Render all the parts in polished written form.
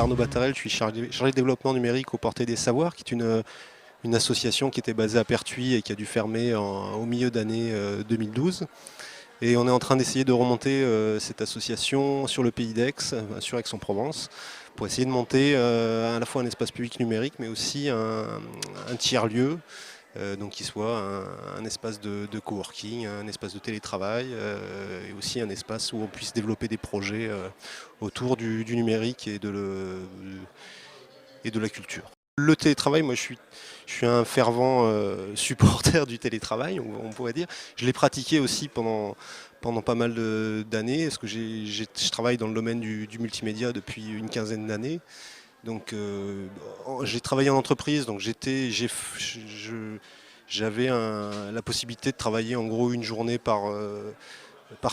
Arnaud Battarel, je suis chargé de développement numérique au Portail des Savoirs, qui est une association qui était basée à Pertuis et qui a dû fermer au milieu d'année 2012. Et on est en train d'essayer de remonter cette association sur le pays d'Aix, sur Aix-en-Provence, pour essayer de monter à la fois un espace public numérique, mais aussi un tiers-lieu, donc qui soit un espace de coworking, un espace de télétravail, et aussi un espace où on puisse développer des projets autour du numérique et de la culture. Le télétravail, moi je suis un fervent supporter du télétravail, on pourrait dire. Je l'ai pratiqué aussi pendant pas mal d'années, parce que je travaille dans le domaine du multimédia depuis une quinzaine d'années. Donc j'ai travaillé en entreprise, donc j'avais la possibilité de travailler en gros une journée par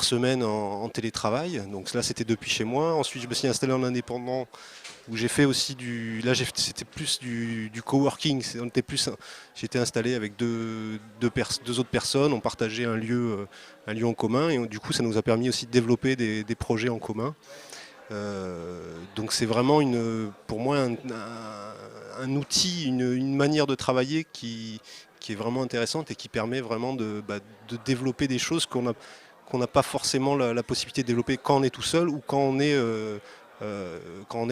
semaine en télétravail. Donc là c'était depuis chez moi. Ensuite je me suis installé en indépendant où j'ai fait aussi c'était plus du coworking. J'étais installé avec deux autres personnes, on partageait un lieu en commun et du coup ça nous a permis aussi de développer des projets en commun. Donc c'est vraiment pour moi un outil, une manière de travailler qui est vraiment intéressante et qui permet vraiment de développer des choses qu'on n'a pas forcément la possibilité de développer quand on est tout seul ou quand on est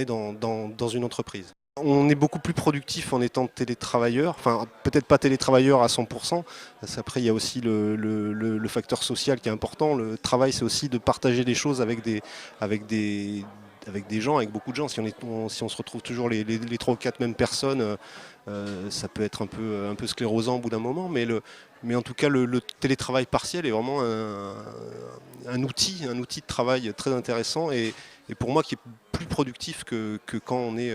dans une entreprise. On est beaucoup plus productif en étant télétravailleur, enfin peut-être pas télétravailleur à 100%, après il y a aussi le facteur social qui est important. Le travail c'est aussi de partager des choses avec des gens, avec beaucoup de gens. Si on se retrouve toujours les 3 ou 4 mêmes personnes, ça peut être un peu sclérosant au bout d'un moment, mais en tout cas le télétravail partiel est vraiment un outil de travail très intéressant et pour moi qui est plus productif que quand on est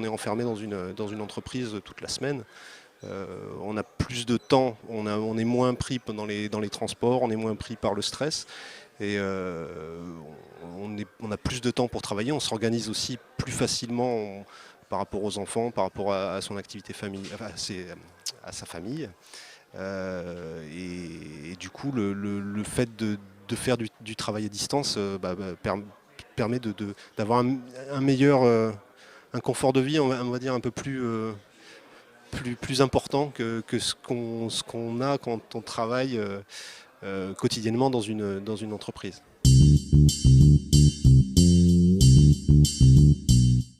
enfermé dans une entreprise toute la semaine. On a plus de temps, on est moins pris dans les transports, on est moins pris par le stress et on a plus de temps pour travailler, on s'organise aussi plus facilement par rapport aux enfants, par rapport à son activité famille, enfin, à sa famille. Et du coup, le fait de faire du travail à distance permet d'avoir un meilleur un confort de vie, on va dire, un peu plus important que ce qu'on a quand on travaille quotidiennement dans une entreprise.